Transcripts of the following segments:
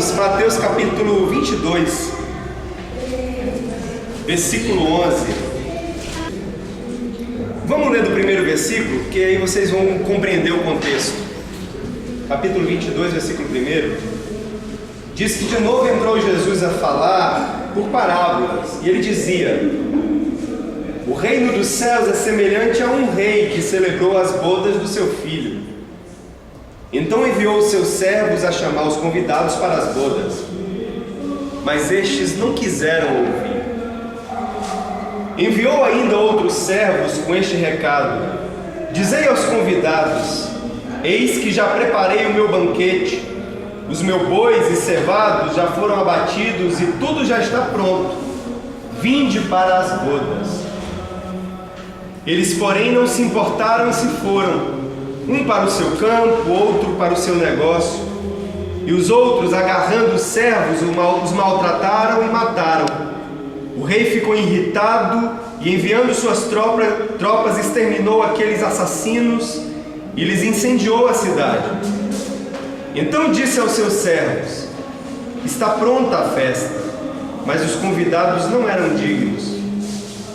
Irmãos, Mateus capítulo 22, versículo 11. Vamos ler do primeiro versículo, que aí vocês vão compreender o contexto. Capítulo 22, versículo 1. Diz que de novo entrou Jesus a falar por parábolas, e ele dizia: o reino dos céus é semelhante a um rei que celebrou as bodas do seu filho. Então enviou os seus servos a chamar os convidados para as bodas, mas estes não quiseram ouvir. Enviou ainda outros servos com este recado: dizei aos convidados: eis que já preparei o meu banquete, os meus bois e cevados já foram abatidos e tudo já está pronto, vinde para as bodas. Eles, porém, não se importaram e se foram, um para o seu campo, outro para o seu negócio, e os outros, agarrando os servos, os maltrataram e mataram. O rei ficou irritado e, enviando suas tropas, exterminou aqueles assassinos e lhes incendiou a cidade. Então disse aos seus servos: está pronta a festa, mas os convidados não eram dignos.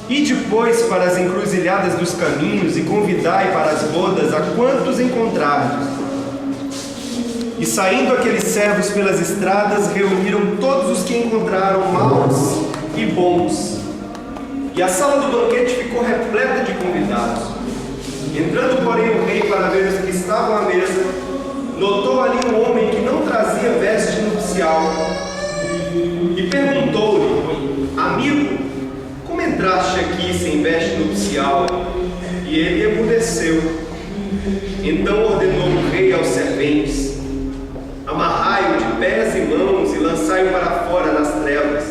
E depois para as encruzilhadas dos caminhos e convidai para as bodas a quantos encontrardes. E saindo aqueles servos pelas estradas, reuniram todos os que encontraram, maus e bons. E a sala do banquete ficou repleta de convidados. Entrando, porém, o rei para ver os que estavam à mesa, notou ali um homem que não trazia veste nupcial e perguntou-lhe: amigo, como entraste aqui sem veste nupcial? E ele emudeceu. Então ordenou o rei aos serventes: amarrai-o de pés e mãos e lançai-o para fora nas trevas.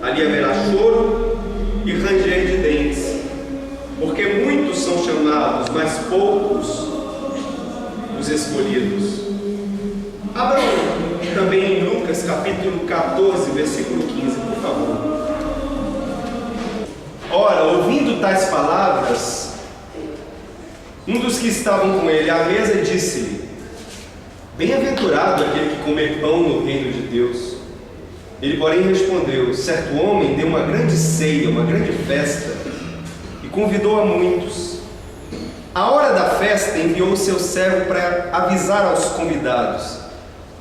Ali haverá choro e ranger de dentes, porque muitos são chamados, mas poucos os escolhidos. Abram também em Lucas capítulo 14, versículo 15, por favor. Ora, ouvindo tais palavras, um dos que estavam com ele à mesa disse-lhe: bem-aventurado aquele que comer pão no reino de Deus. Ele, porém, respondeu: certo homem deu uma grande ceia, uma grande festa, e convidou a muitos. À hora da festa, enviou o seu servo para avisar aos convidados: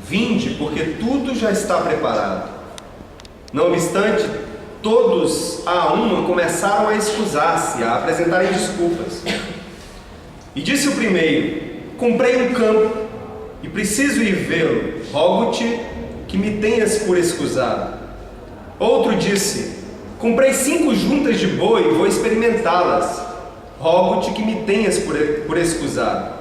vinde, porque tudo já está preparado. Não obstante, todos a uma começaram a escusar-se, a apresentarem desculpas. E disse o primeiro: comprei um campo e preciso ir vê-lo, rogo-te que me tenhas por escusado. Outro disse: comprei 5 juntas de boi e vou experimentá-las, rogo-te que me tenhas por escusado.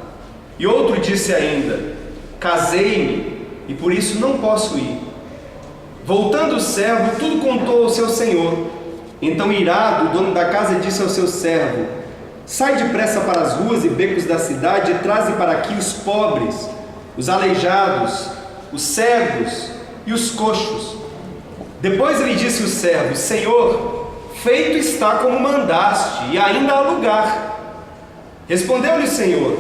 E outro disse ainda: casei-me e por isso não posso ir. Voltando o servo, tudo contou ao seu senhor. Então, irado, o dono da casa disse ao seu servo: sai depressa para as ruas e becos da cidade e traze para aqui os pobres, os aleijados, os cegos e os coxos. Depois ele disse ao servo: Senhor, feito está como mandaste, e ainda há lugar. Respondeu-lhe o Senhor: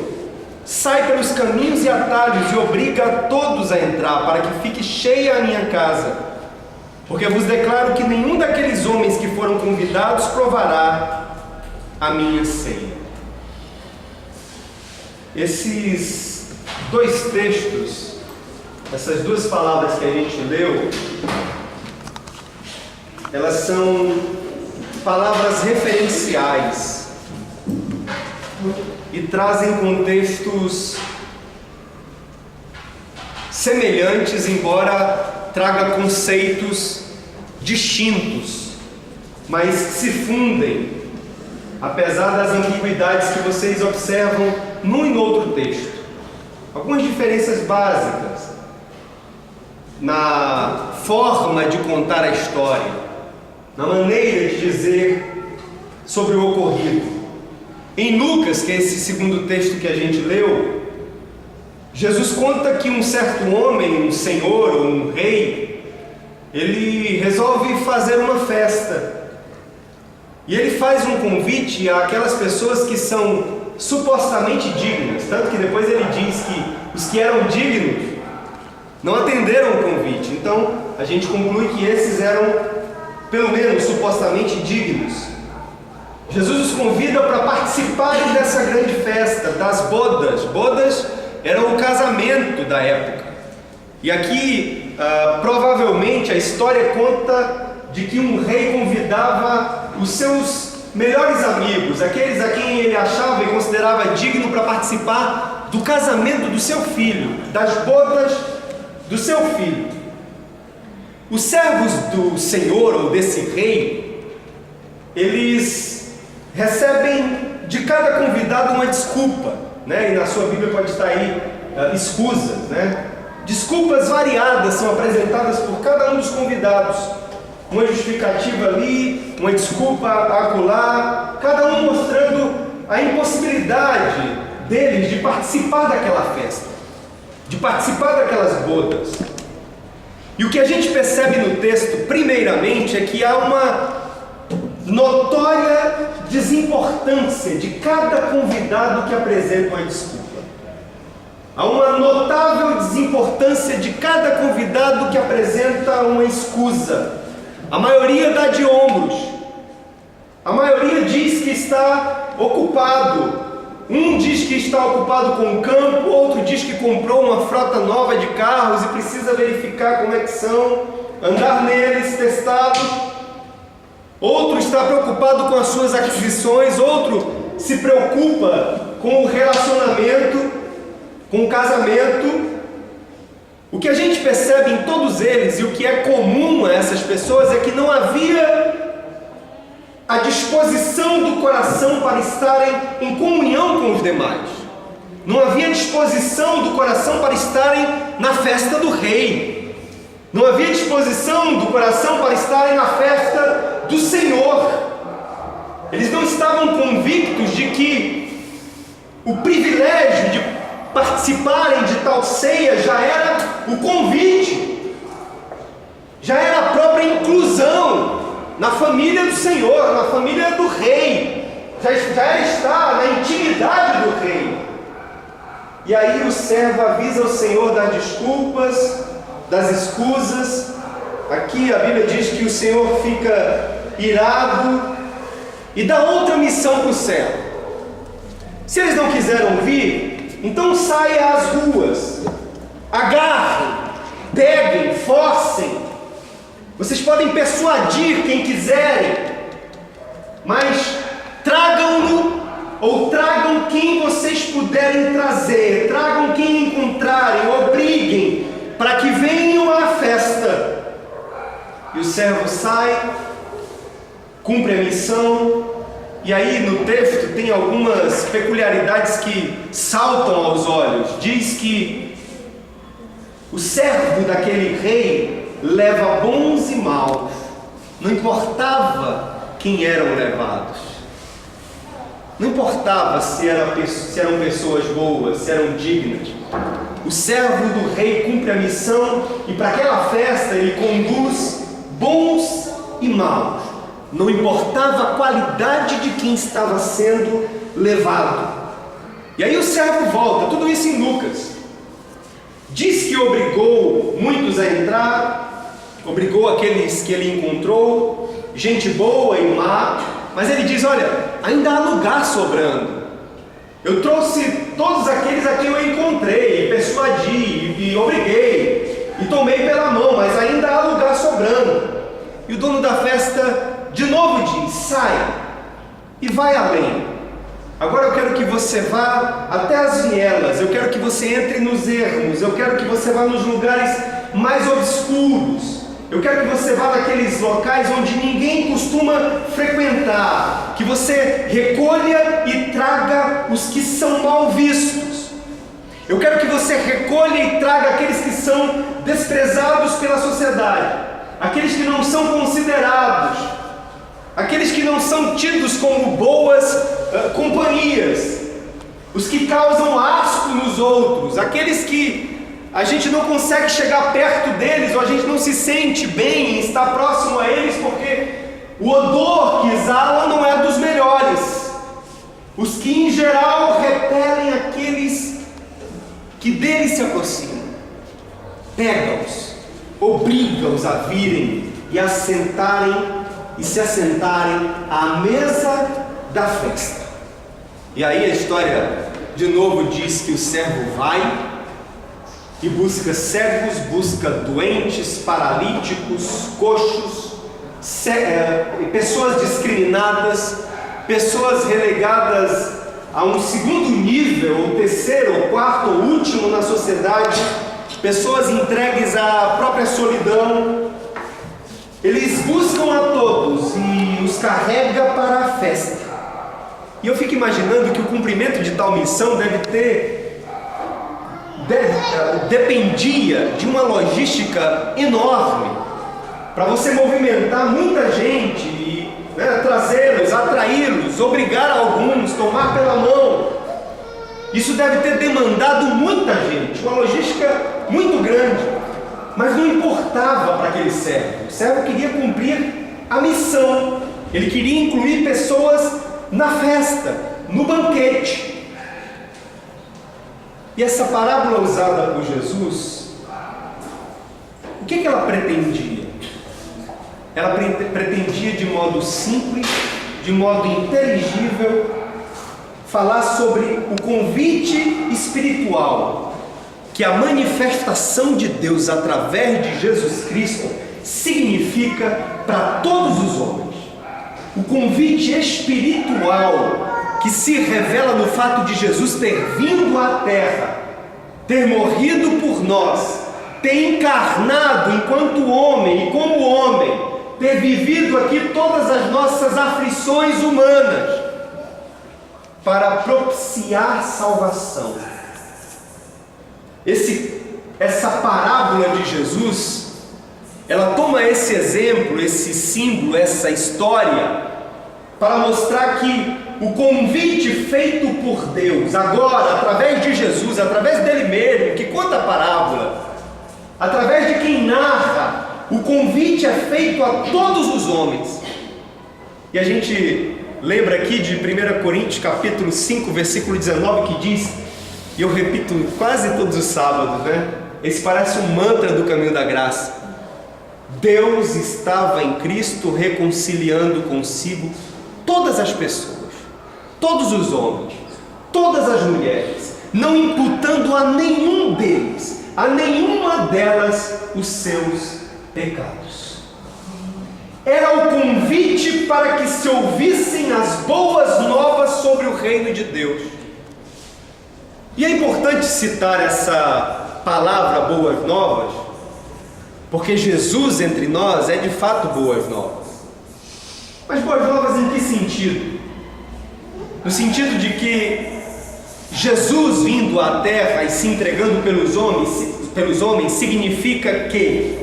sai pelos caminhos e atalhos e obriga a todos a entrar, para que fique cheia a minha casa. Porque vos declaro que nenhum daqueles homens que foram convidados provará a minha ceia. Esses dois textos, essas duas palavras que a gente leu, elas são palavras referenciais e trazem contextos semelhantes, embora traga conceitos distintos, mas se fundem, apesar das ambiguidades que vocês observam num e no outro texto. Algumas diferenças básicas na forma de contar a história, na maneira de dizer sobre o ocorrido. Em Lucas, que é esse segundo texto que a gente leu, Jesus conta que um certo homem, um senhor ou um rei, ele resolve fazer uma festa. E ele faz um convite àquelas pessoas que são supostamente dignas, tanto que depois ele diz que os que eram dignos não atenderam o convite. Então, a gente conclui que esses eram, pelo menos, supostamente dignos. Jesus os convida para participarem dessa grande festa, das bodas. Bodas eram o casamento da época. E aqui, provavelmente, a história conta de que um rei convidava os seus melhores amigos, aqueles a quem ele achava e considerava digno para participar do casamento do seu filho, das bodas do seu filho. Os servos do Senhor ou desse rei, eles recebem de cada convidado uma desculpa, né? E na sua Bíblia pode estar aí escusas, né? Desculpas variadas são apresentadas por cada um dos convidados. Uma justificativa ali, uma desculpa acolá, cada um mostrando a impossibilidade deles de participar daquela festa, de participar daquelas bodas. E o que a gente percebe no texto, primeiramente, é que há uma notória desimportância de cada convidado que apresenta uma desculpa. Há uma notável desimportância de cada convidado que apresenta uma escusa. A maioria dá de ombros. A maioria diz que está ocupado. Um diz que está ocupado com o campo, outro diz que comprou uma frota nova de carros e precisa verificar como é que são, andar neles, testá-los. Outro está preocupado com as suas aquisições, outro se preocupa com o relacionamento, com o casamento. O que a gente percebe em todos eles e o que é comum a essas pessoas é que não havia a disposição do coração para estarem em comunhão com os demais. Não havia disposição do coração para estarem na festa do rei. Não havia disposição do coração para estarem na festa do Senhor. Eles não estavam convictos de que o privilégio de participarem de tal ceia já era o convite, já era a própria inclusão na família do Senhor, na família do rei, já está na intimidade do rei. E aí o servo avisa o Senhor das desculpas, das escusas. Aqui a Bíblia diz que o Senhor fica irado e dá outra missão para o servo. Se eles não quiseram vir, então saia às ruas, agarrem, peguem, forcem. Vocês podem persuadir quem quiserem, mas tragam-no ou tragam quem vocês puderem trazer, tragam quem encontrarem, obriguem para que venham à festa. E o servo sai, cumpre a missão. E aí no texto tem algumas peculiaridades que saltam aos olhos. Diz que o servo daquele rei leva bons e maus, não importava quem eram levados, não importava se eram pessoas boas, se eram dignas. O servo do rei cumpre a missão e para aquela festa ele conduz bons e maus. Não importava a qualidade de quem estava sendo levado. E aí o servo volta, tudo isso em Lucas. Diz que obrigou muitos a entrar, obrigou aqueles que ele encontrou, gente boa e má, mas ele diz, olha, ainda há lugar sobrando. Eu trouxe todos aqueles a quem eu encontrei, e persuadi, e obriguei, e tomei pela mão, mas ainda há lugar sobrando. E o dono da festa de novo diz, sai e vai além. Agora eu quero que você vá até as vielas, eu quero que você entre nos ermos, eu quero que você vá nos lugares mais obscuros, eu quero que você vá naqueles locais onde ninguém costuma frequentar, que você recolha e traga os que são mal vistos. Eu quero que você recolha e traga aqueles que são desprezados pela sociedade, aqueles que não são considerados, aqueles que não são tidos como boas companhias, os que causam asco nos outros, aqueles que a gente não consegue chegar perto deles, ou a gente não se sente bem em estar próximo a eles, porque o odor que exalam não é dos melhores, os que em geral repelem aqueles que deles se aproximam. pega-os, obriga-os a virem e se assentarem à mesa da festa. E aí a história de novo diz que o servo vai e busca cegos, busca doentes, paralíticos, coxos, pessoas discriminadas, pessoas relegadas a um segundo nível, ou terceiro, ou quarto, ou último na sociedade, pessoas entregues à própria solidão. Eles buscam a todos e os carrega para a festa. E eu fico imaginando que o cumprimento de tal missão dependia de uma logística enorme para você movimentar muita gente e trazê-los, atraí-los, obrigar alguns, tomar pela mão. Isso deve ter demandado muita gente, uma logística muito grande, mas não importava para aquele servo. O servo queria cumprir a missão, ele queria incluir pessoas na festa, no banquete. E essa parábola usada por Jesus, o que ela pretendia? Ela pretendia de modo simples, de modo inteligível, falar sobre o convite espiritual que a manifestação de Deus através de Jesus Cristo significa para todos os homens. O convite espiritual que se revela no fato de Jesus ter vindo à terra, ter morrido por nós, ter encarnado enquanto homem e como homem, ter vivido aqui todas as nossas aflições humanas para propiciar salvação. Essa parábola de Jesus, ela toma esse exemplo, esse símbolo, essa história para mostrar que o convite feito por Deus, agora, através de Jesus, através dele mesmo, que conta a parábola, através de quem narra, o convite é feito a todos os homens. E a gente lembra aqui de 1 Coríntios capítulo 5, versículo 19, que diz, e eu repito quase todos os sábados, esse parece um mantra do caminho da graça: Deus estava em Cristo reconciliando consigo todas as pessoas, todos os homens, todas as mulheres, não imputando a nenhum deles, a nenhuma delas, os seus pecados. Era o convite para que se ouvissem as boas novas sobre o reino de Deus. E é importante citar essa palavra boas novas, porque Jesus entre nós é de fato boas novas. Mas boas novas em que sentido? No sentido de que Jesus vindo à terra e se entregando pelos homens significa que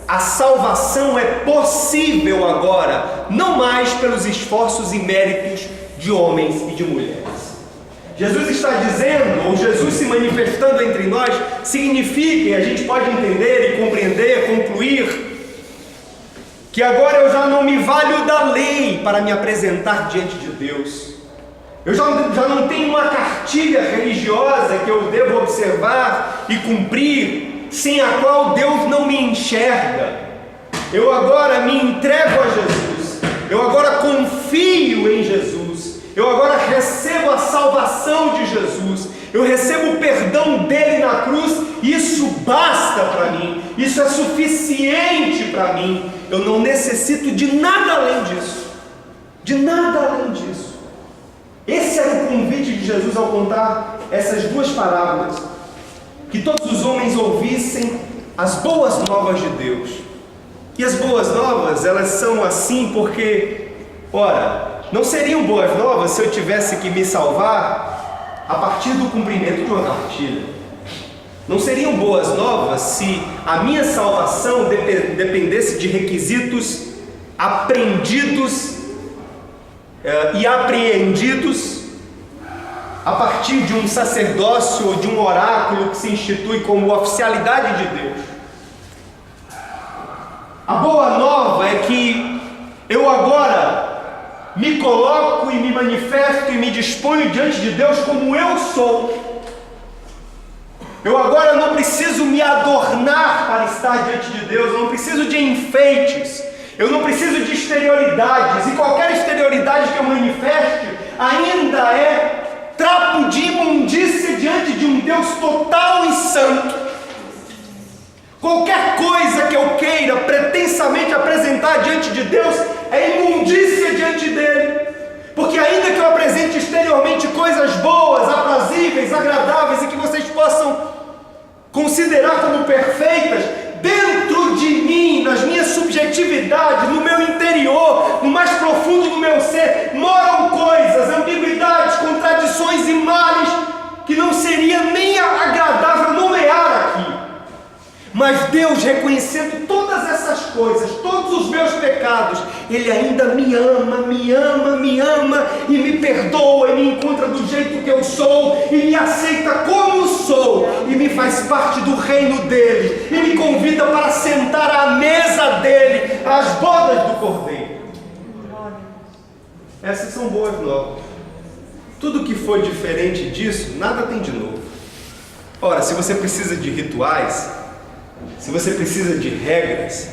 a salvação é possível agora, não mais pelos esforços e méritos de homens e de mulheres. Jesus está dizendo, ou Jesus se manifestando entre nós, significa, e a gente pode entender e compreender, concluir, que agora eu já não me valho da lei para me apresentar diante de Deus. Eu já não tenho uma cartilha religiosa que eu devo observar e cumprir, sem a qual Deus não me enxerga. Eu agora me entrego a Jesus, eu agora confio em Jesus, eu agora recebo a salvação de Jesus, eu recebo o perdão dele na cruz, e isso basta para mim, isso é suficiente para mim. Eu não necessito de nada além disso, de nada além disso. Esse era o convite de Jesus ao contar essas duas parábolas, que todos os homens ouvissem as boas novas de Deus. E as boas novas, elas são assim porque, ora, não seriam boas novas se eu tivesse que me salvar a partir do cumprimento de uma cartilha. Não seriam boas novas se a minha salvação dependesse de requisitos aprendidos e apreendidos a partir de um sacerdócio ou de um oráculo que se institui como oficialidade de Deus. A boa nova é que eu agora me coloco e me manifesto e me disponho diante de Deus como eu sou. Eu agora não preciso me adornar para estar diante de Deus, eu não preciso de enfeites, eu não preciso de exterioridades, e qualquer exterioridade que eu manifeste ainda é trapo de imundícia diante de um Deus total e santo. Qualquer coisa que eu queira pretensamente apresentar diante de Deus é imundícia diante dele. Porque ainda que eu apresente exteriormente coisas boas, aprazíveis, agradáveis e que vocês possam considerar como perfeitas, dentro de mim, nas minhas subjetividades, no meu interior, no mais profundo do meu ser, moram coisas, ambiguidades, contradições e males que não seria nem agradável nomear aqui. Mas Deus, reconhecendo todas essas coisas, todos os meus pecados, Ele ainda me ama e me perdoa e me encontra do jeito que eu sou e me aceita como sou e me faz parte do reino dEle e me convida para sentar à mesa dEle, às bodas do Cordeiro. Essas são boas novas. Tudo que for diferente disso, nada tem de novo. Ora, se você precisa de rituais, se você precisa de regras,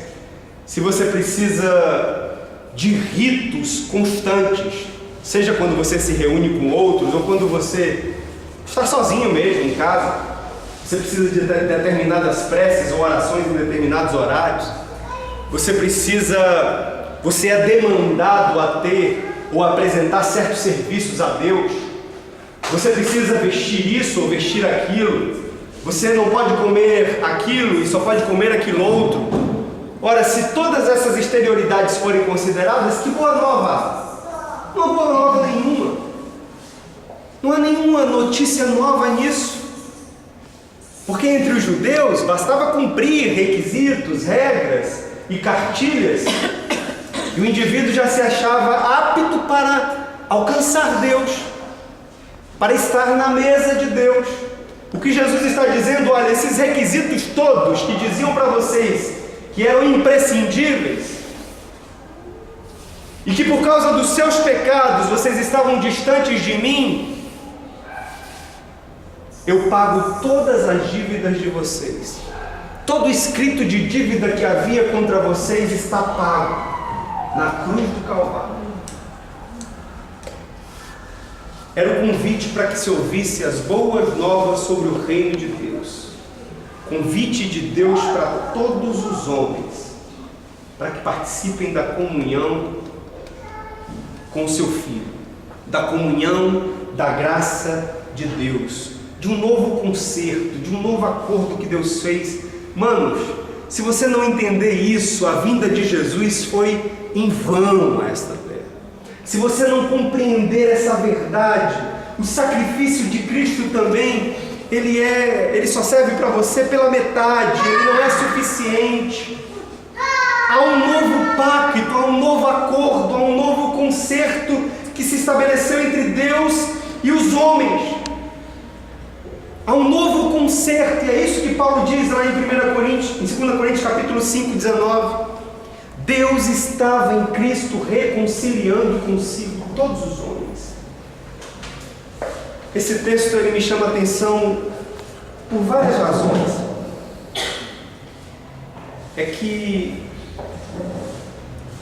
se você precisa de ritos constantes, seja quando você se reúne com outros ou quando você está sozinho mesmo em casa, você precisa de determinadas preces ou orações em determinados horários, você é demandado a ter ou apresentar certos serviços a Deus, você precisa vestir isso ou vestir aquilo, você não pode comer aquilo e só pode comer aquilo outro. Ora, se todas essas exterioridades forem consideradas, que boa nova há? Não há boa nova nenhuma. Não há nenhuma notícia nova nisso. Porque entre os judeus bastava cumprir requisitos, regras e cartilhas, e o indivíduo já se achava apto para alcançar Deus, para estar na mesa de Deus. O que Jesus está dizendo, olha, esses requisitos todos que diziam para vocês que eram imprescindíveis e que por causa dos seus pecados vocês estavam distantes de mim, eu pago todas as dívidas de vocês. Todo escrito de dívida que havia contra vocês está pago na cruz do Calvário. Era o convite para que se ouvisse as boas novas sobre o reino de Deus. Convite de Deus para todos os homens, para que participem da comunhão com o seu Filho, da comunhão da graça de Deus, de um novo concerto, de um novo acordo que Deus fez. Manos, se você não entender isso, a vinda de Jesus foi em vão a esta terra. Se você não compreender essa verdade, o sacrifício de Cristo também, ele só serve para você pela metade, ele não é suficiente. Há um novo pacto, há um novo acordo, há um novo concerto que se estabeleceu entre Deus e os homens. Há um novo concerto, e é isso que Paulo diz lá em 2 Coríntios capítulo 5, 19. Deus estava em Cristo reconciliando consigo todos os homens. Esse texto ele me chama a atenção por várias razões. É que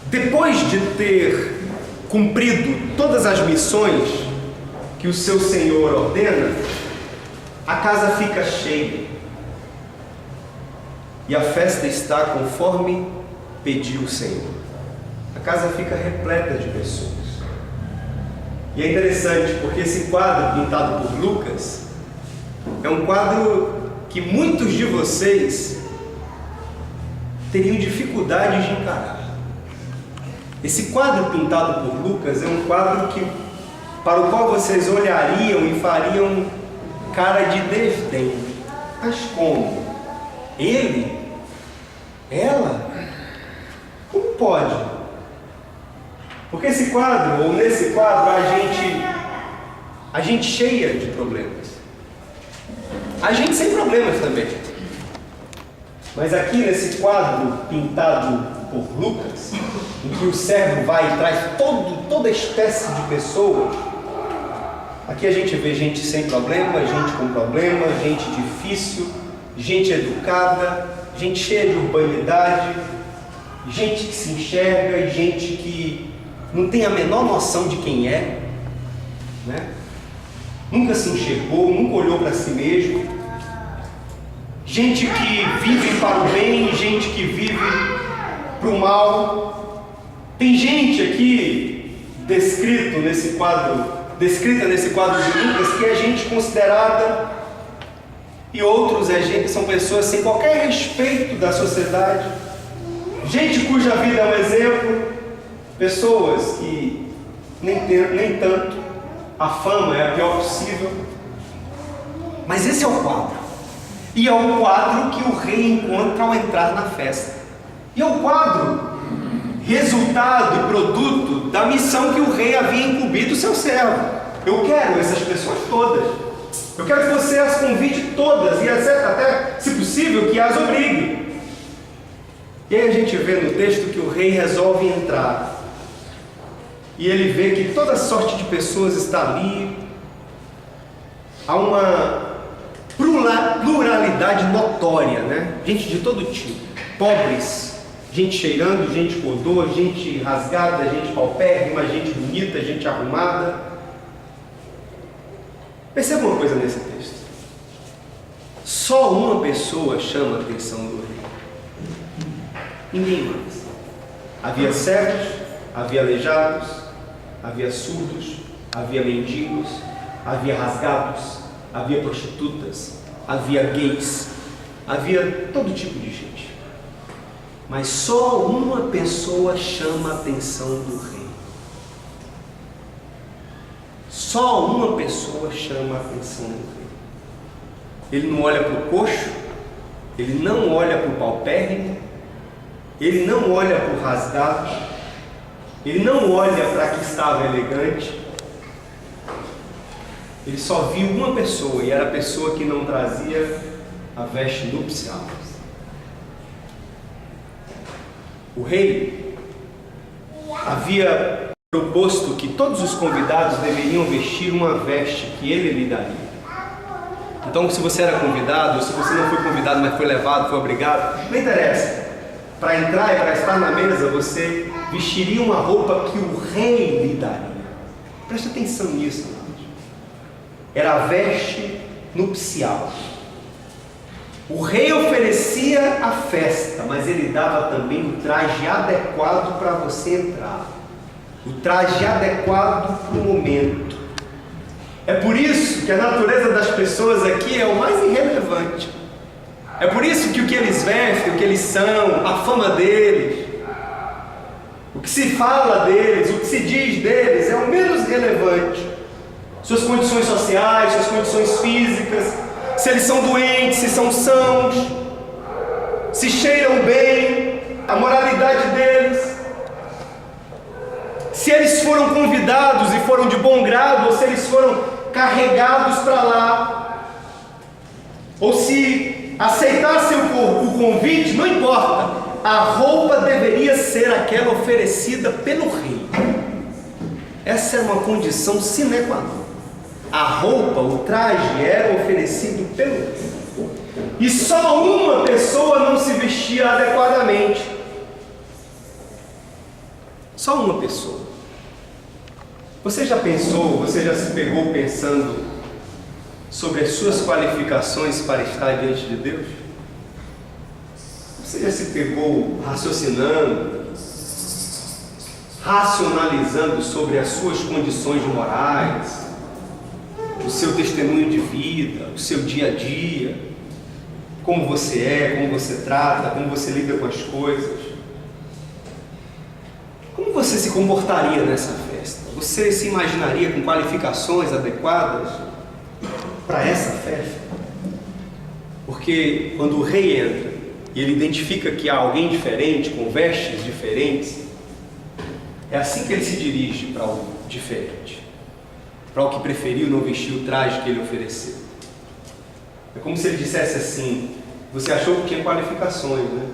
depois de ter cumprido todas as missões que o seu Senhor ordena, a casa fica cheia e a festa está conforme pediu o Senhor. A casa fica repleta de pessoas. E é interessante porque esse quadro pintado por Lucas é um quadro que muitos de vocês teriam dificuldade de encarar. Esse quadro pintado por Lucas é um quadro para o qual vocês olhariam e fariam cara de desdém. Mas como? Ele? Ela? Como pode? Porque esse quadro, ou nesse quadro, a gente cheia de problemas. A gente sem problemas também. Mas aqui nesse quadro pintado por Lucas, em que o servo vai e traz toda espécie de pessoas, Aqui a gente vê gente sem problema, gente com problema, gente difícil, gente educada, gente cheia de urbanidade, gente que se enxerga e gente que não tem a menor noção de quem é, né? Nunca se enxergou, nunca olhou para si mesmo. Gente que vive para o bem, gente que vive para o mal. Tem gente aqui descrita nesse quadro de Lucas, que é gente considerada, e outros são pessoas sem qualquer respeito da sociedade, gente cuja vida é um exemplo, pessoas que nem tanto, a fama é a pior possível. Mas esse é o quadro, e é o quadro que o rei encontra ao entrar na festa, e é o quadro resultado e produto da missão que o rei havia incumbido o seu servo. Eu quero essas pessoas todas, eu quero que você as convide todas, e até, se possível, que as obrigue. E aí a gente vê no texto que o rei resolve entrar, e ele vê que toda sorte de pessoas está ali. Há uma pluralidade notória, né? Gente de todo tipo, pobres, gente cheirando, gente com odor, gente rasgada, gente paupérrima, gente bonita, gente arrumada. Perceba uma coisa nesse texto: só uma pessoa chama a atenção do rei, ninguém mais. Havia cegos, havia aleijados, havia surdos, havia mendigos, havia rasgados, havia prostitutas, havia gays, havia todo tipo de gente. Mas só uma pessoa chama a atenção do rei. Só uma pessoa chama a atenção do rei. Ele não olha para o coxo, ele não olha para o paupérrimo, ele não olha para o rasgado, ele não olha para que estava elegante. Ele só viu uma pessoa, e era a pessoa que não trazia a veste nupcial. O rei havia proposto que todos os convidados deveriam vestir uma veste que ele lhe daria. Então, se você era convidado, ou se você não foi convidado, mas foi levado, foi obrigado, não interessa. Para entrar e para estar na mesa, você vestiria uma roupa que o rei lhe daria. Preste atenção nisso, amados. Era a veste nupcial. O rei oferecia a festa, mas ele dava também o traje adequado para você entrar. O traje adequado para o momento. É por isso que a natureza das pessoas aqui é o mais irrelevante. É por isso que o que eles vestem, o que eles são, a fama deles, o que se fala deles, o que se diz deles é o menos relevante. Suas condições sociais, suas condições físicas, se eles são doentes, se são sãos, se cheiram bem, a moralidade deles, se eles foram convidados e foram de bom grado, ou se eles foram carregados para lá, ou se aceitassem o convite, não importa, a roupa deveria ser aquela oferecida pelo rei. Essa é uma condição sine qua non. A roupa, o traje era oferecido pelo rei. E só uma pessoa não se vestia adequadamente. Só uma pessoa. Você já pensou, você já se pegou pensando sobre as suas qualificações para estar diante de Deus? Você já se pegou raciocinando, racionalizando sobre as suas condições morais, o seu testemunho de vida, o seu dia a dia, como você é, como você trata, como você lida com as coisas? Como você se comportaria nessa festa? Você se imaginaria com qualificações adequadas para essa festa? Porque quando o rei entra e ele identifica que há alguém diferente, com vestes diferentes, é assim que ele se dirige para o diferente, para o que preferiu não vestir o traje que ele ofereceu. É como se ele dissesse assim: você achou que tinha qualificações, né?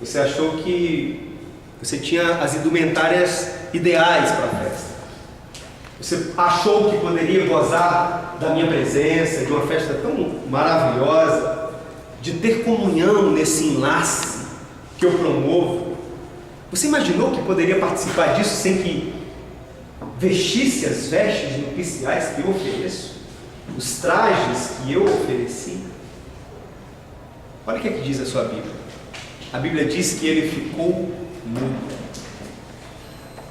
Você achou que você tinha as indumentárias ideais para a festa. Você achou que poderia gozar da minha presença, de uma festa tão maravilhosa, de ter comunhão nesse enlace que eu promovo. Você imaginou que poderia participar disso sem que vestisse as vestes nupciais que eu ofereço? Os trajes que eu ofereci? Olha o que é que diz a sua Bíblia. A Bíblia diz que ele ficou mudo.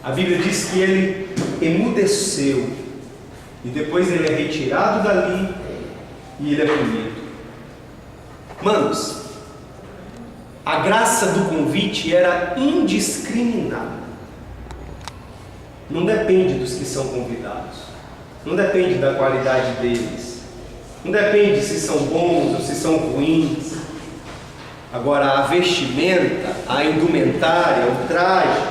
A Bíblia diz que ele emudeceu. E depois ele é retirado dali e ele é punido. Manos, a graça do convite era indiscriminada. Não depende dos que são convidados. Não depende da qualidade deles. Não depende se são bons ou se são ruins. Agora, a vestimenta, a indumentária, o traje,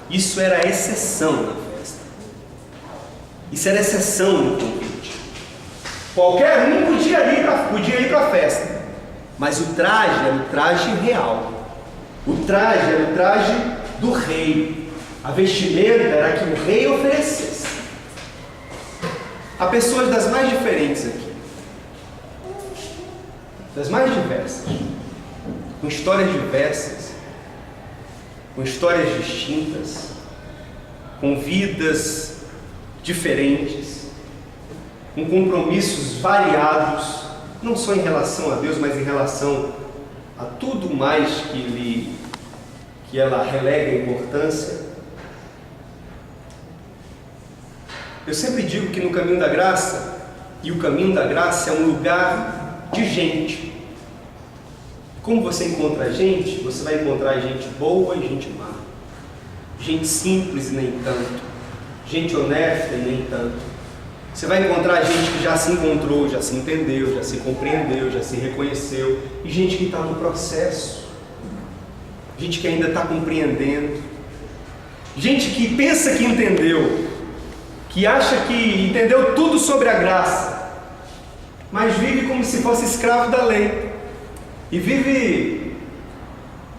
isso era exceção na festa. Isso era exceção no convite. Qualquer um podia ir para a festa. Mas o traje era o traje real. O traje era o traje do rei. A vestimenta era que o rei oferecesse. Há pessoas das mais diferentes aqui. Das mais diversas. Com histórias diversas. Com histórias distintas. Com vidas diferentes. Com compromissos variados. Não só em relação a Deus, mas em relação a tudo mais que ela relega importância. Eu sempre digo que no caminho da graça, e o caminho da graça é um lugar de gente. Como você encontra gente? Você vai encontrar gente boa e gente má. Gente simples e nem tanto. Gente honesta e nem tanto. Você vai encontrar gente que já se encontrou, já se entendeu, já se compreendeu, já se reconheceu. E gente que está no processo. Gente que ainda está compreendendo. Gente que pensa que entendeu. Que acha que entendeu tudo sobre a graça. Mas vive como se fosse escravo da lei. E vive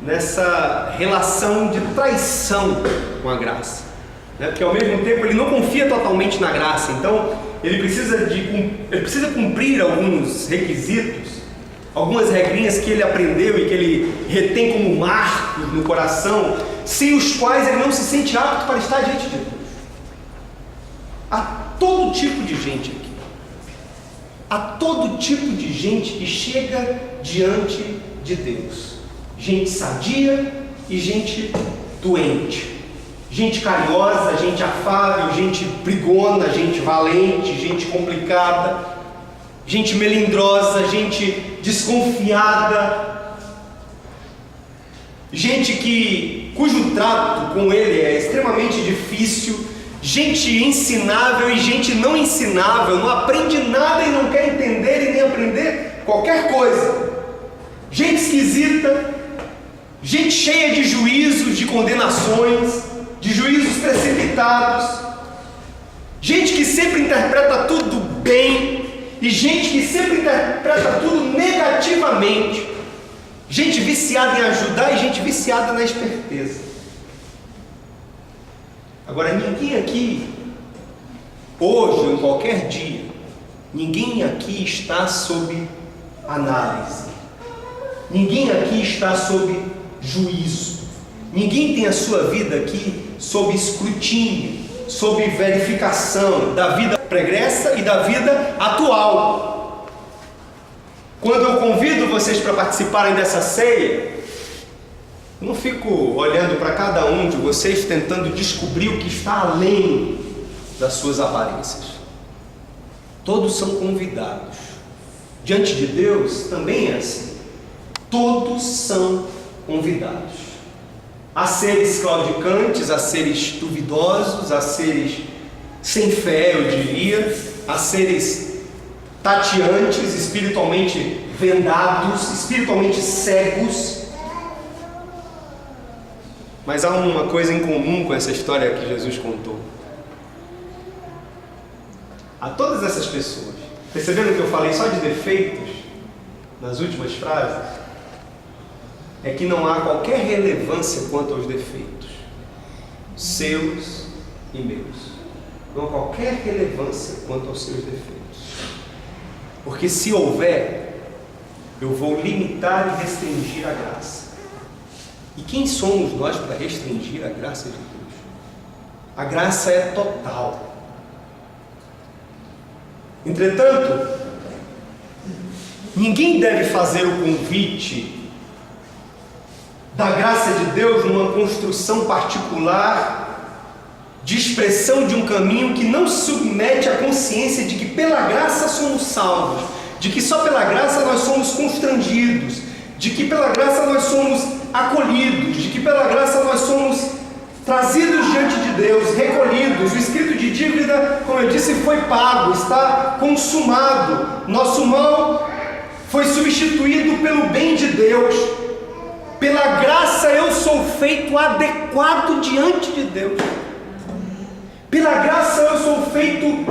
nessa relação de traição com a graça. Porque ao mesmo tempo ele não confia totalmente na graça. Então ele precisa cumprir alguns requisitos, algumas regrinhas que ele aprendeu e que ele retém como marcos no coração, sem os quais ele não se sente apto para estar diante de Deus. Há todo tipo de gente aqui. Há todo tipo de gente que chega diante de Deus. Gente sadia e gente doente. Gente carinhosa, gente afável, gente brigona, gente valente, gente complicada, gente melindrosa, gente desconfiada, gente cujo trato com ele é extremamente difícil, gente ensinável e gente não ensinável, não aprende nada e não quer entender e nem aprender qualquer coisa, gente esquisita, gente cheia de juízos, de condenações, de juízos precipitados, gente que sempre interpreta tudo bem e gente que sempre interpreta tudo negativamente, gente viciada em ajudar e gente viciada na esperteza. Agora, ninguém aqui, hoje ou em qualquer dia, ninguém aqui está sob análise, ninguém aqui está sob juízo, ninguém tem a sua vida aqui sob escrutínio, sob verificação da vida pregressa e da vida atual. Quando eu convido vocês para participarem dessa ceia, eu não fico olhando para cada um de vocês tentando descobrir o que está além das suas aparências. Todos são convidados. Diante de Deus também é assim. Todos são convidados. Há seres claudicantes, há seres duvidosos, há seres sem fé, eu diria, há seres tateantes, espiritualmente vendados, espiritualmente cegos. Mas há uma coisa em comum com essa história que Jesus contou. A todas essas pessoas, percebendo que eu falei só de defeitos nas últimas frases, é que não há qualquer relevância quanto aos defeitos, seus e meus. não há qualquer relevância quanto aos seus defeitos. Porque se houver, eu vou limitar e restringir a graça. E quem somos nós para restringir a graça de Deus? A graça é total. Entretanto, ninguém deve fazer o convite da graça de Deus numa construção particular de expressão de um caminho que não submete à consciência de que pela graça somos salvos, de que só pela graça nós somos constrangidos, de que pela graça nós somos acolhidos, de que pela graça nós somos trazidos diante de Deus, recolhidos. O escrito de dívida, como eu disse, foi pago, está consumado. Nosso mal foi substituído pelo bem de Deus. Pela graça eu sou feito adequado diante de Deus. Pela graça eu sou feito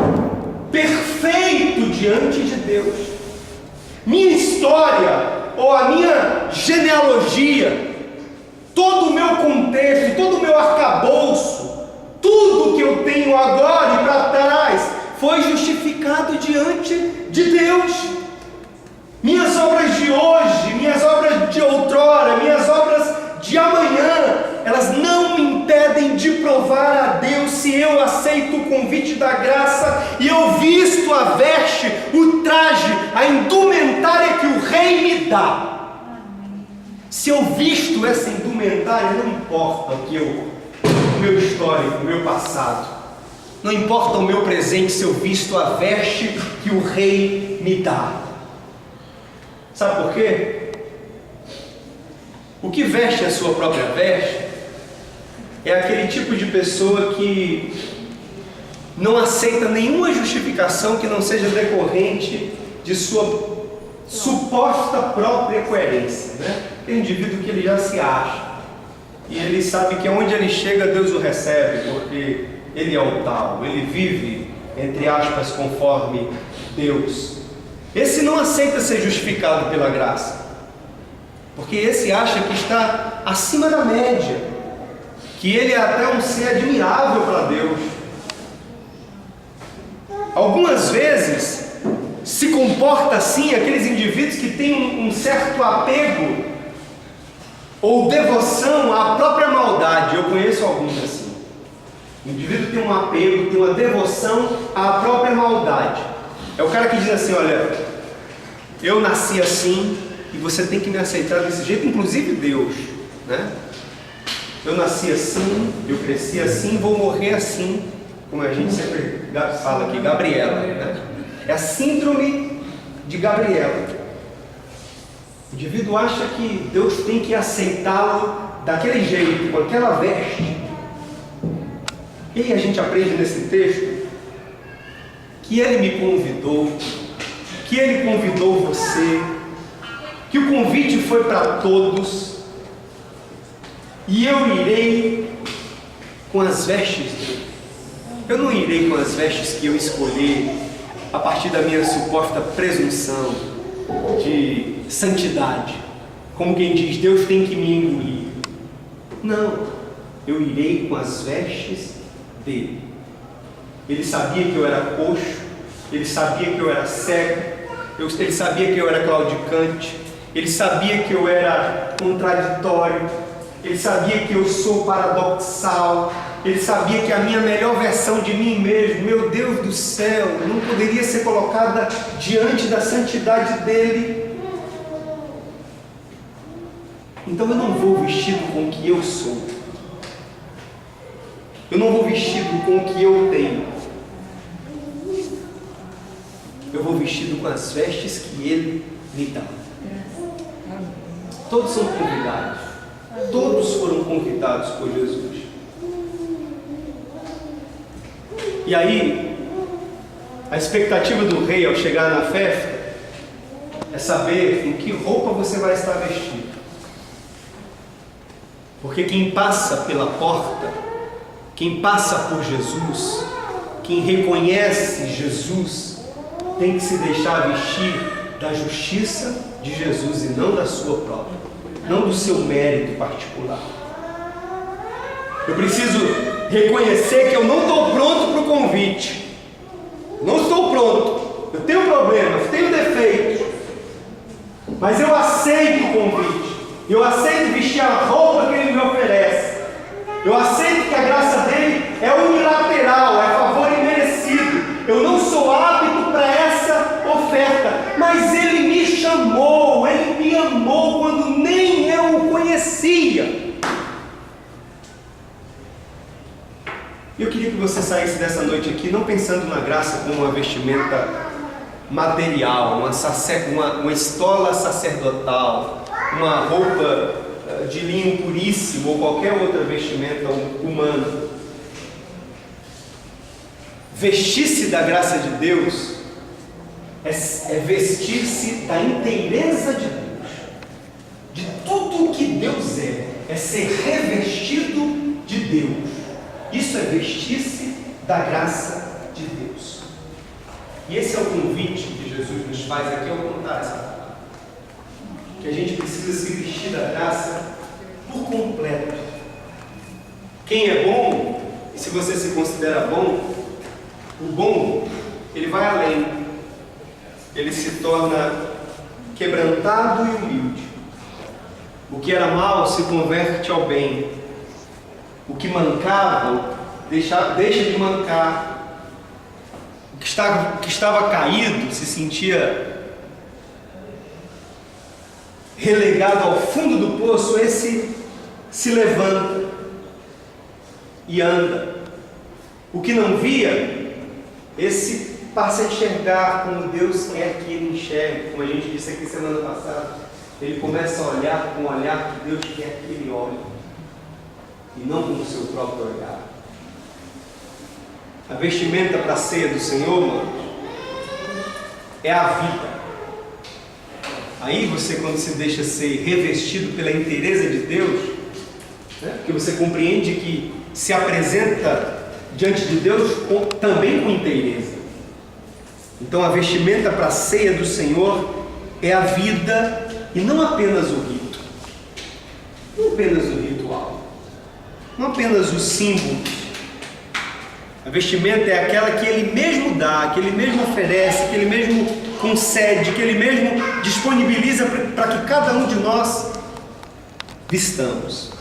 perfeito diante de Deus. Minha história, ou a minha genealogia, todo o meu contexto, todo o meu arcabouço, tudo que eu tenho agora e para trás, foi justificado diante de Deus. Minhas obras de hoje, minhas obras de outrora, minhas obras de amanhã, elas não me impedem de provar a Deus se eu aceito o convite da graça e eu visto a veste, o traje, a indumentária que o Rei me dá. Se eu visto essa indumentária, não importa o meu histórico, o meu passado, não importa o meu presente, se eu visto a veste que o Rei me dá. Sabe por quê? O que veste a sua própria veste é aquele tipo de pessoa que não aceita nenhuma justificação que não seja decorrente de sua suposta própria coerência, né? Aquele indivíduo que ele já se acha e ele sabe que onde ele chega Deus o recebe, porque ele é o tal, ele vive, entre aspas, conforme Deus. Esse não aceita ser justificado pela graça, porque esse acha que está acima da média, que ele é até um ser admirável para Deus. Algumas vezes se comporta assim aqueles indivíduos que têm um certo apego ou devoção à própria maldade. Eu conheço alguns assim. O indivíduo tem um apego, tem uma devoção à própria maldade. É o cara que diz assim: olha, eu nasci assim e você tem que me aceitar desse jeito, inclusive Deus, né? Eu nasci assim, eu cresci assim, vou morrer assim, como a gente sempre fala aqui, Gabriela, né? É a síndrome de Gabriela. O indivíduo acha que Deus tem que aceitá-lo daquele jeito, com aquela veste. E aí a gente aprende nesse texto que Ele me convidou, que Ele convidou você, que o convite foi para todos, e eu irei com as vestes dele. Eu não irei com as vestes que eu escolhi a partir da minha suposta presunção de santidade, como quem diz, Deus tem que me engolir. Não, eu irei com as vestes dele. Ele sabia que eu era coxo, ele sabia que eu era cego, ele sabia que eu era claudicante, ele sabia que eu era contraditório, ele sabia que eu sou paradoxal, ele sabia que a minha melhor versão de mim mesmo, meu Deus do céu, não poderia ser colocada diante da santidade dele. Então eu não vou vestido com o que eu sou, eu não vou vestido com o que eu tenho, eu vou vestido com as vestes que Ele me dá. Todos são convidados, todos foram convidados por Jesus. E aí, a expectativa do rei ao chegar na festa é saber em que roupa você vai estar vestido. Porque quem passa pela porta, quem passa por Jesus, quem reconhece Jesus, tem que se deixar vestir da justiça de Jesus e não da sua própria, não do seu mérito particular. Eu preciso reconhecer que eu não estou pronto para o convite. Não estou pronto. Eu tenho problemas, tenho defeitos. Mas eu aceito o convite. Eu aceito vestir a roupa que Ele me oferece. Eu aceito que a graça dele é unilateral, é favor imerecido. Eu não sou apto para essa oferta, mas Ele me chamou, Ele me amou quando nem eu o conhecia. Eu queria que você saísse dessa noite aqui não pensando na graça como uma vestimenta material, uma estola sacerdotal, uma roupa de linho puríssimo ou qualquer outra vestimenta humana. Vestir-se da graça de Deus é vestir-se da inteireza de Deus, de tudo o que Deus é ser revestido de Deus. Isso é vestir-se da graça de Deus. E esse é o convite que Jesus nos faz aqui ao contar essa palavra. Que a gente precisa se vestir da graça por completo. Quem é bom, e se você se considera bom, o bom, ele vai além. Ele se torna quebrantado e humilde. O que era mal se converte ao bem. O que mancava deixa de mancar. O que estava caído se sentia relegado ao fundo do poço, esse se levanta e anda. O que não via, esse passa a enxergar como Deus quer que ele enxergue. Como a gente disse aqui semana passada, ele começa a olhar com o olhar que Deus quer que ele olhe, e não com o seu próprio olhar. A vestimenta para a ceia do Senhor, mano, é a vida. Aí você, quando se deixa ser revestido pela inteireza de Deus, né, porque você compreende que se apresenta diante de Deus também com inteireza. Então a vestimenta para a ceia do Senhor é a vida e não apenas o rito, não apenas o ritual, não apenas os símbolos. A vestimenta é aquela que Ele mesmo dá, que Ele mesmo oferece, que Ele mesmo concede, que Ele mesmo disponibiliza para que cada um de nós vistamos.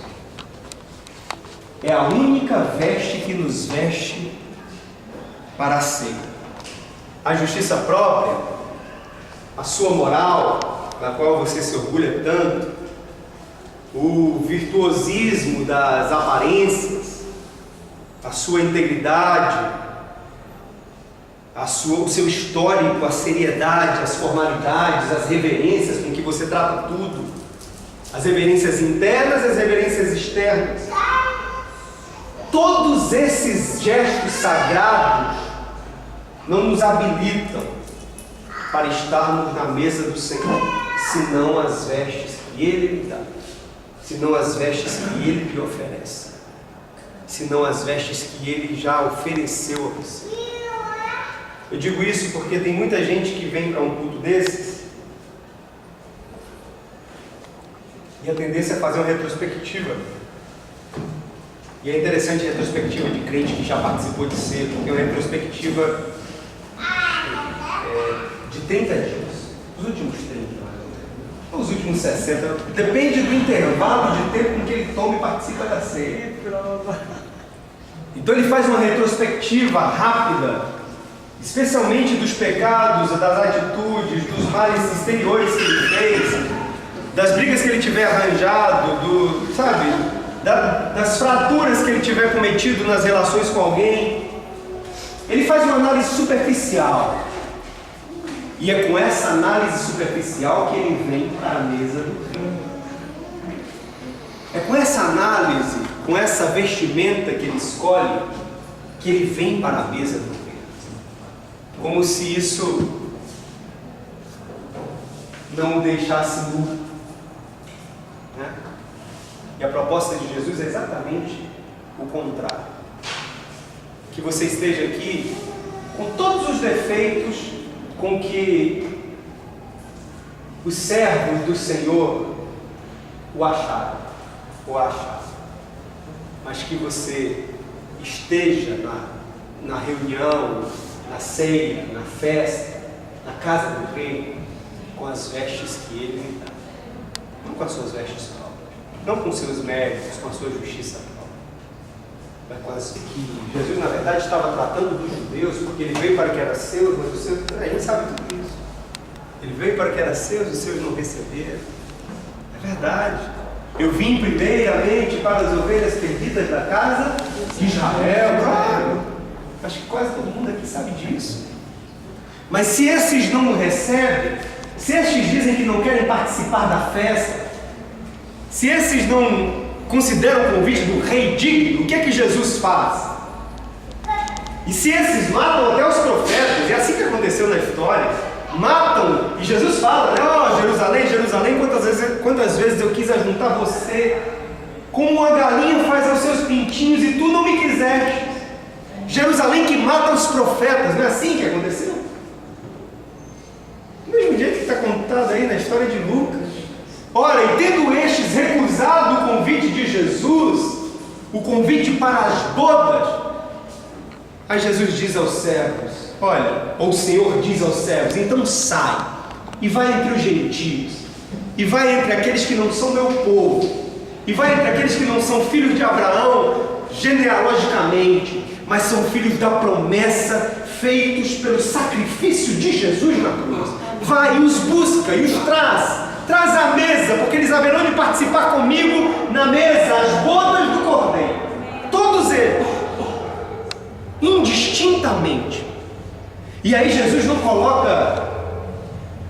É a única veste que nos veste para a ceia. A justiça própria, a sua moral, na qual você se orgulha tanto, o virtuosismo das aparências, a sua integridade, o seu histórico, a seriedade, as formalidades, as reverências com que você trata tudo, as reverências internas e as reverências externas. Todos esses gestos sagrados não nos habilitam para estarmos na mesa do Senhor, senão as vestes que Ele lhe dá, senão as vestes que Ele lhe oferece, senão as vestes que Ele já ofereceu a você. Eu digo isso porque tem muita gente que vem para um culto desses e a tendência é fazer uma retrospectiva. E é interessante a retrospectiva de crente que já participou de ceia, porque é uma retrospectiva de 30 dias, os últimos 30, ou os últimos 60, depende do intervalo de tempo com que ele toma e participa da ceia. Então ele faz uma retrospectiva rápida, especialmente dos pecados, das atitudes, dos males exteriores que ele fez, das brigas que ele tiver arranjado, das fraturas que ele tiver cometido nas relações com alguém. Ele faz uma análise superficial. E é com essa análise superficial que ele vem para a mesa do reino. É com essa análise, com essa vestimenta que ele escolhe, que ele vem para a mesa do reino. Como se isso não o deixasse nu. Né? E a proposta de Jesus é exatamente o contrário. Que você esteja aqui com todos os defeitos com que os servos do Senhor o acharam, mas que você esteja na reunião, na ceia, na festa, na casa do rei, com as vestes que ele lhe dá. Não com as suas vestes próprias, não com seus méritos, com a sua justiça própria, mas com as que Jesus, na verdade, estava tratando dos judeus, porque ele veio para que era seus, mas os seus, a gente sabe tudo isso. Ele veio para que era seus, os seus não receberam. É verdade. Eu vim primeiramente para as ovelhas perdidas da casa de Israel. Claro. Acho que quase todo mundo aqui sabe disso. Mas se esses não o recebem, se estes dizem que não querem participar da festa, se esses não consideram o convite do rei digno, o que é que Jesus faz? E se esses matam até os profetas, é assim que aconteceu na história, matam, e Jesus fala, né? Oh, Jerusalém, Jerusalém, quantas vezes eu quis ajuntar você, como uma galinha faz aos seus pintinhos, e tu não me quiseste. Jerusalém que mata os profetas, não é assim que aconteceu? Do mesmo jeito que está contado aí na história de Lucas. Ora, e tendo estes recusado o convite de Jesus, o convite para as bodas, aí Jesus diz aos servos, olha, ou o Senhor diz aos servos, então sai, e vai entre os gentios, e vai entre aqueles que não são meu povo, e vai entre aqueles que não são filhos de Abraão, genealogicamente, mas são filhos da promessa, feitos pelo sacrifício de Jesus na cruz. Vai e os busca, e os traz à mesa, porque eles haverão de participar comigo na mesa, as bodas do Cordeiro, todos eles, indistintamente. E aí Jesus não coloca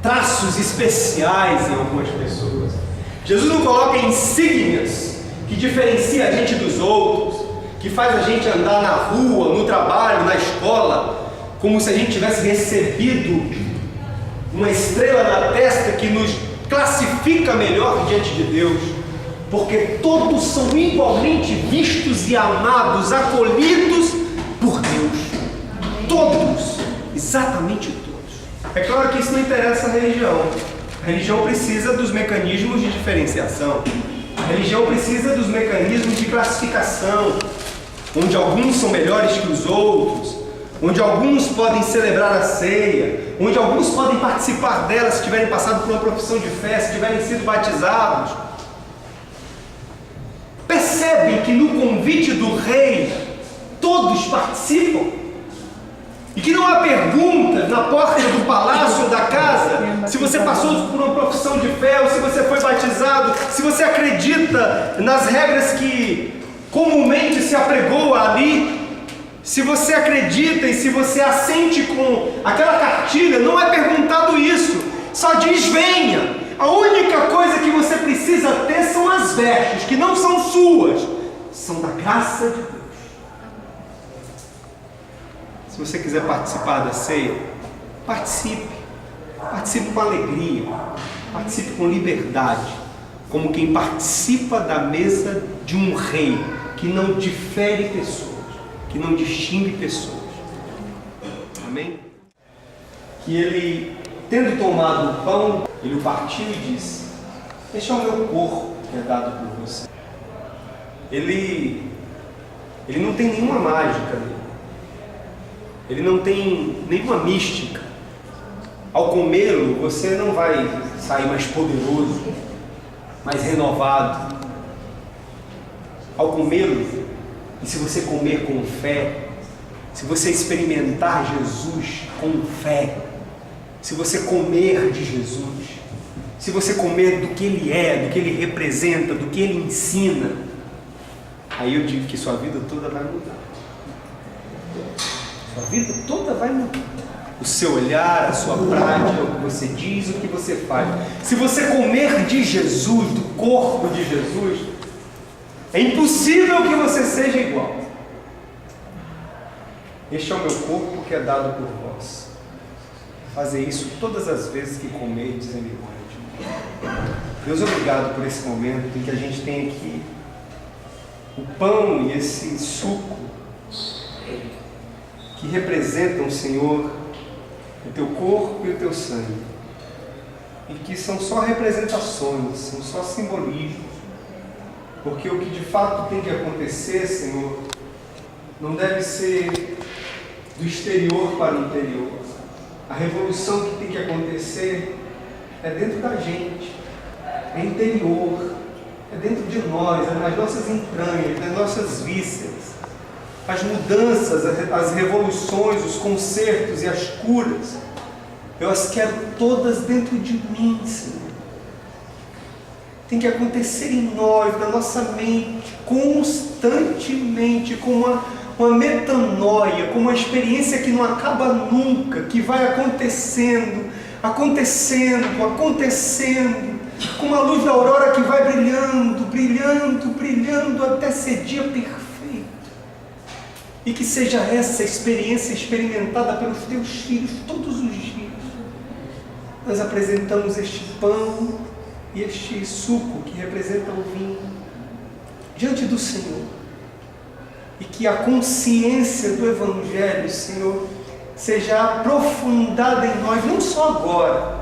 traços especiais em algumas pessoas. Jesus não coloca insígnias que diferencia a gente dos outros, que faz a gente andar na rua, no trabalho, na escola, como se a gente tivesse recebido uma estrela na testa que nos classifica melhor diante de Deus, porque todos são igualmente vistos e amados, acolhidos por Deus. Todos, exatamente todos. É claro que isso não interessa a religião. A religião precisa dos mecanismos de diferenciação. A religião precisa dos mecanismos de classificação, onde alguns são melhores que os outros, onde alguns podem celebrar a ceia, onde alguns podem participar dela se tiverem passado por uma profissão de fé, se tiverem sido batizados. Percebem que no convite do rei todos participam? E que não há pergunta na porta do palácio ou da casa se você passou por uma profissão de fé ou se você foi batizado, se você acredita nas regras que comumente se apregou ali, se você acredita e se você assente com aquela cartilha. Não é perguntado isso, só diz venha. A única coisa que você precisa ter são as vestes, que não são suas, são da graça de Deus. Se você quiser participar da ceia, participe com alegria, participe com liberdade, como quem participa da mesa de um rei que não difere pessoas, que não distingue pessoas. Amém? Que ele, tendo tomado o pão, ele o partiu e disse: este é o meu corpo que é dado por você. Ele não tem nenhuma mágica, ele não tem nenhuma mística. Ao comê-lo, você não vai sair mais poderoso, mais renovado. Ao comê-lo, e se você comer com fé, se você experimentar Jesus com fé, se você comer de Jesus, se você comer do que Ele é, do que Ele representa, do que Ele ensina, aí eu digo que sua vida toda vai mudar. Sua vida toda vai mudar. O seu olhar, a sua prática, o que você diz, o que você faz. Se você comer de Jesus, do corpo de Jesus, é impossível que você seja igual. Este é o meu corpo que é dado por vós. Fazer isso todas as vezes que comerdes em memória de mim. Deus, obrigado por esse momento em que a gente tem aqui o pão e esse suco que representam, Senhor, o teu corpo e o teu sangue, e que são só representações, são só simbolismos, Porque o que de fato tem que acontecer, Senhor, não deve ser do exterior para o interior. A revolução que tem que acontecer é dentro da gente, é interior, é dentro de nós, é nas nossas entranhas, nas nossas vísceras. As mudanças, as revoluções, os consertos e as curas, eu as quero todas dentro de mim, Senhor. Tem que acontecer em nós, na nossa mente, constantemente, com uma metanoia, com uma experiência que não acaba nunca, que vai acontecendo, com uma luz da aurora que vai brilhando até ser dia perfeito. E que seja essa experiência experimentada pelos teus filhos todos os dias. Nós apresentamos este pão e este suco que representa o vinho diante do Senhor. E que a consciência do Evangelho, Senhor, seja aprofundada em nós, não só agora.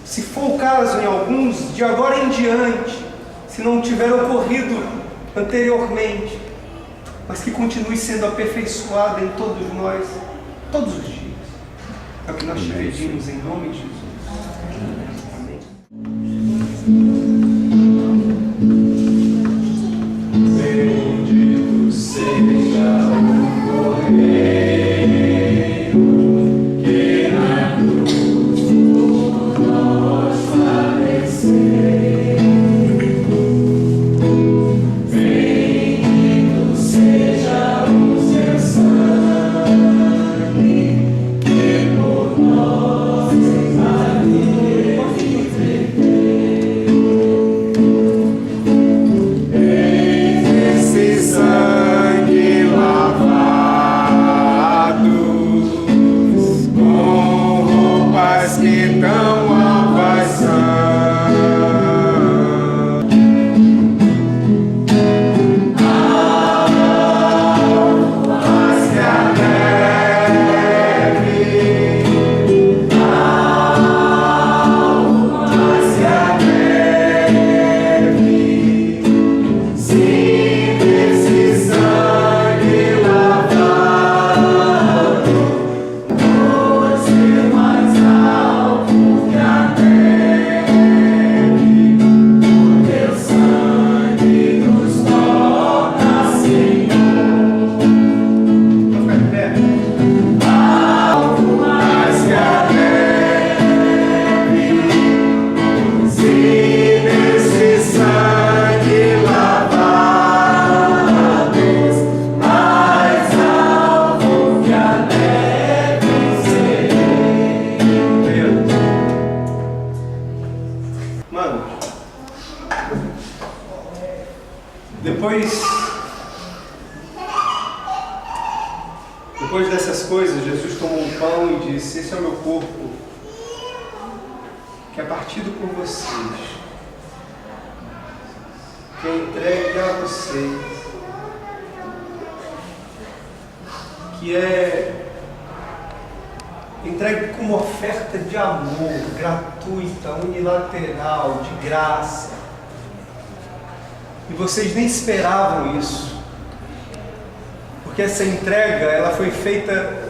Se for o caso em alguns, de agora em diante, se não tiver ocorrido anteriormente, mas que continue sendo aperfeiçoada em todos nós, todos os dias. É o que nós te pedimos em nome de Jesus. Amém. Bendito seja o Cordeiro que na cruz por nós faleceu. Bendito seja o seu sangue que por nós esse sangue lavados com roupas que tão alvas são, alvas que a neve, alvas que a neve. Sim, esse sangue lavado, por ser mais alto que a neve, o teu sangue nos torna Senhor. Alto mais que a neve, sim, nesse sangue lavados, mais alto que a neve serei. Mano, depois dessas coisas, Jesus tomou um pão e disse: esse é o meu corpo, que é partido por vocês, que é entregue a vocês, que é entregue como oferta de amor, gratuita, unilateral, de graça. E vocês nem esperavam isso, porque essa entrega ela foi feita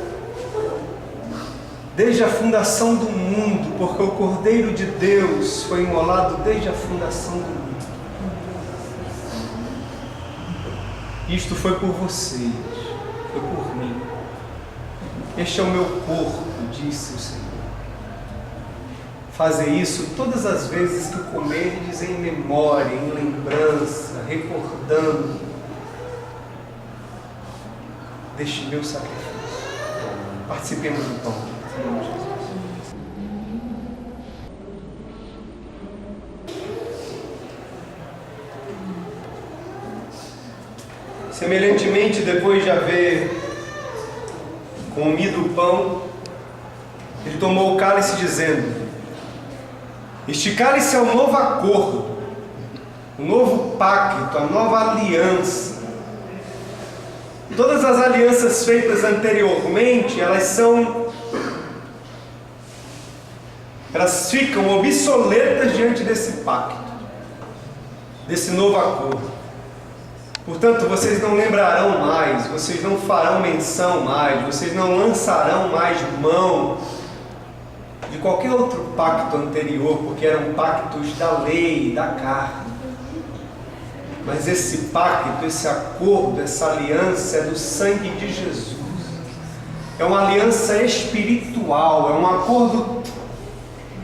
desde a fundação do mundo, porque o Cordeiro de Deus foi imolado desde a fundação do mundo. Isto foi por vocês, foi por mim. Este é o meu corpo, disse o Senhor. Fazer isso todas as vezes que comerdes em memória, em lembrança, recordando deste meu sacrifício. Participemos do pão. Em nome de Jesus. Semelhantemente, depois de haver comido o pão, ele tomou o cálice dizendo: este cálice é um novo acordo, um novo pacto, a nova aliança. Todas as alianças feitas anteriormente, elas ficam obsoletas diante desse pacto. desse novo acordo. Portanto, vocês não lembrarão mais, vocês não farão menção mais, vocês não lançarão mais mão de qualquer outro pacto anterior, porque eram pactos da lei, da carne. Mas esse pacto, esse acordo, essa aliança é do sangue de Jesus. É uma aliança espiritual, é um acordo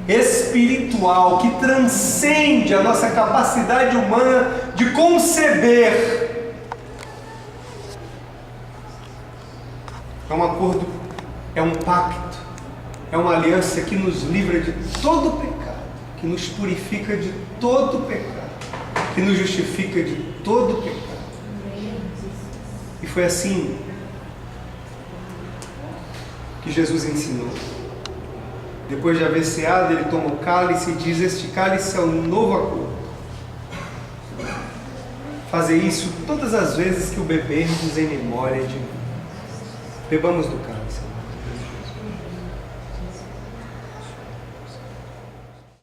espiritual que transcende a nossa capacidade humana de conceber. É um acordo, é um pacto, é uma aliança que nos livra de todo pecado, que nos purifica de todo pecado, que nos justifica de todo pecado. E foi assim que Jesus ensinou. Depois de haver ceado, ele toma o cálice e diz: este cálice é o novo acordo. Fazer isso todas as vezes que o bebermos em memória de mim. Bebamos do cálice.